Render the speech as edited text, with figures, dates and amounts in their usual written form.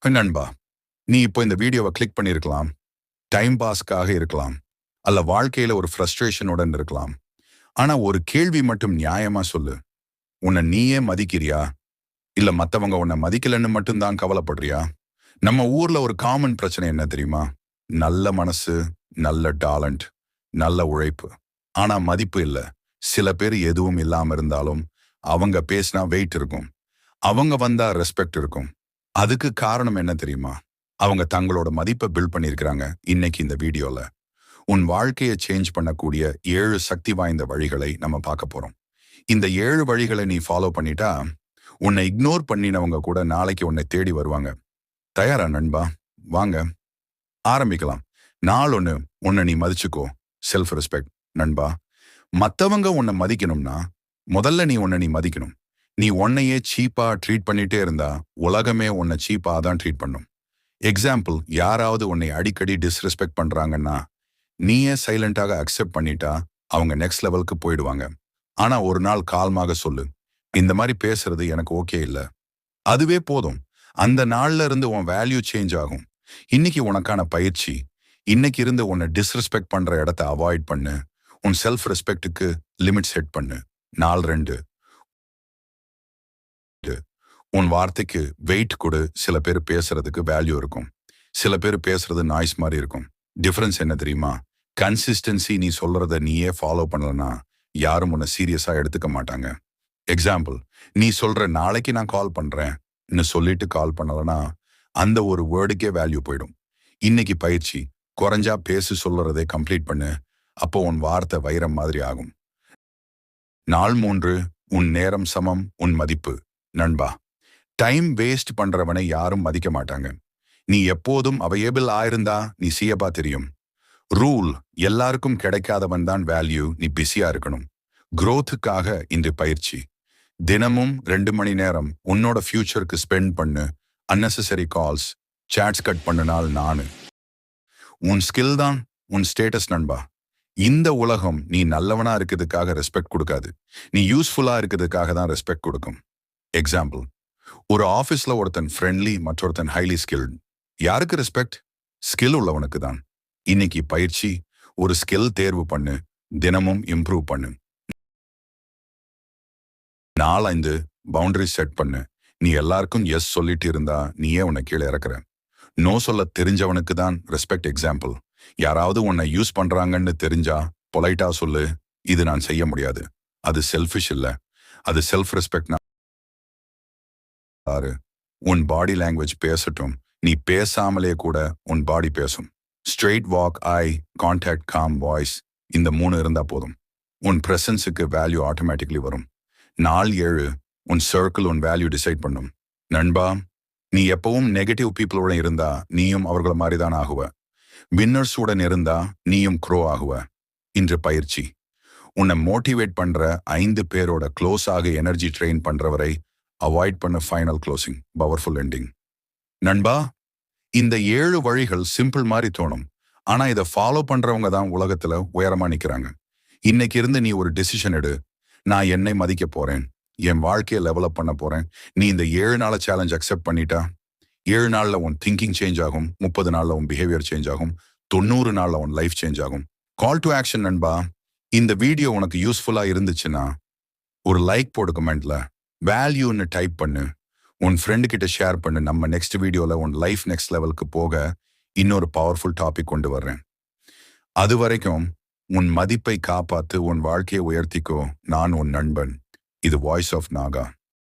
நண்பா, நீ இப்போ இந்த வீடியோவை கிளிக் பண்ணியிருக்கலாம், டைம் பாஸ்க்காக இருக்கலாம், அல்ல வாழ்க்கையில ஒரு ஃப்ரஸ்ட்ரேஷனுடன் இருக்கலாம். ஆனா ஒரு கேள்வி மட்டும் நியாயமா சொல்லு. உன்னை நீயே மதிக்கிறியா? இல்ல மத்தவங்க உன்னை மதிக்கலன்னு மட்டும்தான் கவலைப்படுறியா? நம்ம ஊர்ல ஒரு காமன் பிரச்சனை என்ன தெரியுமா? நல்ல மனசு, நல்ல டேலண்ட், நல்ல உழைப்பு. ஆனா மதிப்பு இல்ல. சில பேர் எதுவும் இல்லாம இருந்தாலும் அவங்க பேசினா வெயிட் இருக்கும். அவங்க வந்தா ரெஸ்பெக்ட் இருக்கும். அதுக்கு காரணம் என்ன தெரியுமா? அவங்க தங்களோட மதிப்பை பில்ட் பண்ணியிருக்கிறாங்க. இன்னைக்கு இந்த வீடியோல உன் வாழ்க்கையை சேஞ்ச் பண்ணக்கூடிய 7 சக்தி வாய்ந்த வழிகளை நம்ம பார்க்க போறோம். இந்த 7 வழிகளை நீ ஃபாலோ பண்ணிட்டா உன்னை இக்னோர் பண்ணினவங்க கூட நாளைக்கு உன்னை தேடி வருவாங்க. தயாரா நண்பா? வாங்க ஆரம்பிக்கலாம். நாள் ஒண்ணு, உன்னை நீ மதிச்சுக்கோ. Self respect. நண்பா, மத்தவங்க உன்னை மதிக்கணும்னா முதல்ல நீ மதிக்கணும். நீ உன்னையே சீப்பா ட்ரீட் பண்ணிட்டே இருந்தா உலகமே உன்னை சீப்பா தான் ட்ரீட் பண்ணும். எக்ஸாம்பிள், யாராவது உன்னை அடிக்கடி டிஸ்ரெஸ்பெக்ட் பண்றாங்கன்னா நீயே சைலண்டாக அக்செப்ட் பண்ணிட்டா அவங்க நெக்ஸ்ட் லெவலுக்கு போயிடுவாங்க. ஆனா ஒரு நாள் கால்மாக சொல்லு, இந்த மாதிரி பேசுறது எனக்கு ஓகே இல்ல. அதுவே போதும். அந்த நாள்ல இருந்து உன் வேல்யூ சேஞ்ச் ஆகும். இன்னைக்கு உனக்கான பயிற்சி, இன்னைக்கு இருந்து உன்னை டிஸ்ரெஸ்பெக்ட் பண்ற இடத்த அவாய்ட் பண்ணு. உன் செல்ஃப் ரெஸ்பெக்டுக்கு லிமிட் செட் பண்ணு. நாள் 2, உன் வார்த்தைக்கு வெயிட் கொடு. சில பேர் பேசுறதுக்கு வேல்யூ இருக்கும், சில பேர் பேசுறது நாய்ஸ் மாதிரி இருக்கும். டிஃபரன்ஸ் என்ன தெரியுமா? கன்சிஸ்டன்சி. நீ சொல்றத நீயே ஃபாலோ பண்ணலனா யாரும் உன்னை சீரியஸா எடுத்துக்க மாட்டாங்க. எக்ஸாம்பிள், நீ சொல்ற நாளைக்கு நான் கால் பண்றேன் சொல்லிட்டு கால் பண்ணலனா அந்த ஒரு வேர்டுக்கே வேல்யூ போயிடும். இன்னைக்கு பயிற்சி, குறைஞ்சா பேசு சொல்றதை கம்ப்ளீட் பண்ணு. அப்போ உன் வார்த்தை வைரம் மாதிரி ஆகும். நாள் 3, உன் நேரம் சமம் உன் மதிப்பு. நண்பா, டைம் வேஸ்ட் பண்றவனை யாரும் மதிக்க மாட்டாங்க. நீ எப்போதும் அவையபிள் ஆயிருந்தா நீ சியப்பா தெரியும். ரூல், எல்லாருக்கும் கிடைக்காதவன் தான் வேல்யூ. நீ பிஸியா இருக்கணும். குரோத்துக்காக இன்று பயிற்சி. தினமும் 2 மணி நேரம் உன்னோட ஃபியூச்சருக்கு ஸ்பெண்ட் பண்ணு. அன்னெசரி கால்ஸ், சாட்ஸ் கட் பண்ணுனால் நானு. உன் ஸ்கில் தான் உன் ஸ்டேட்டஸ் நண்பா. இந்த உலகம் நீ நல்லவனா இருக்கிறதுக்காக ரெஸ்பெக்ட் கொடுக்காது, நீ யூஸ்ஃபுல்லா இருக்கிறதுக்காக தான் ரெஸ்பெக்ட் கொடுக்கும். எக்ஸாம்பிள், ஒரு ஆஃபீஸ்ல ஒருத்தன் ஃப்ரெண்ட்லி, மற்றொருத்தன் ஹைலி ஸ்கில்ட். யாருக்கு ரெஸ்பெக்ட்? ஸ்கில் உள்ளவனுக்கு தான். இன்னைக்கு பயிற்சி, ஒரு ஸ்கில் தேர்வு பண்ணு. தினமும் இம்ப்ரூவ் பண்ணு. நாள் 5, பவுண்டரி செட் பண்ணு. நீ எல்லாருக்கும் எஸ் சொல்லிட்டு இருந்தா நீயே உன்னை கீழே இறக்குற. நோ சொல்ல தெரிஞ்சவனுக்கு தான் ரெஸ்பெக்ட். எக்ஸாம்பிள், யாராவது உன்னை யூஸ் பண்றாங்கன்னு தெரிஞ்சா பொலைட்டா சொல்லு, இது நான் செய்ய முடியாது. அது செல்ஃபிஷ் இல்ல, அது செல்ஃப் ரெஸ்பெக்ட். உன் பாடி லாங்குவேஜ் பேசட்டும். நீ பேசாமலே கூட உன் பாடி பேசும். Straight walk, eye contact, com voice, இந்த 3 இருந்தா போதும். உன் பிரசன்ஸுக்கு வேல்யூ ஆட்டோமேட்டிக்லி வரும். நாள் 7, உன் சர்க்கிள் உன் வேல்யூ டிசைட் பண்ணும். நண்பா, நீ எப்பவும் நெகட்டிவ் பீப்புளோட இருந்தா நீயும் அவர்கள மாதிரி தான் ஆகுவ. வின்னர்ஸ் உடன் இருந்தா நீயும் க்ரோ ஆகுவ. இன்று பயிற்சி, உன்னை மோட்டிவேட் பண்ற 5 பேரோட க்ளோஸ் ஆக எனர்ஜி ட்ரெயின் பண்றவரை அவாய்ட் பண்ண. Final closing, powerful ending. நண்பா, இந்த 7 வழிகள் சிம்பிள் மாதிரி தோணும். ஆனா இதை ஃபாலோ பண்றவங்க தான் உலகத்துல உயரமா நிக்கிறாங்க. இன்னைக்கு இருந்து நீ ஒரு டிசிஷன் எடு. நான் என்னை மதிக்க போறேன், என் வாழ்க்கையை டெவலப் பண்ண போறேன். நீ இந்த 7 நாள சேலஞ்ச் அக்செப்ட் பண்ணிட்டா 7 நாள்ல உன் திங்கிங் சேஞ்ச் ஆகும், 30 நாள்ல உன் பிஹேவியர் சேஞ்ச் ஆகும், 90 நாள்ல உன் லைஃப் சேஞ்ச் ஆகும். கால் டு ஆக்ஷன் நண்பா. இந்த வீடியோ உனக்கு யூஸ்ஃபுல்லா இருந்துச்சுன்னா ஒரு லைக் போடு, கமெண்ட்ல வேல்யூன்னு டைப் பண்ணு, உன் ஃப்ரெண்டு கிட்ட ஷேர் பண்ணு. நம்ம நெக்ஸ்ட் வீடியோல உன் லைஃப் நெக்ஸ்ட் லெவலுக்கு போக இன்னொரு பவர்ஃபுல் டாபிக் கொண்டு வர்றேன். அது வரைக்கும் உன் மதிப்பை காப்பாத்து, உன் வாழ்க்கையை உயர்த்திக்கோ. நான் உன் நண்பன். இது வாய்ஸ் ஆஃப் நாகா.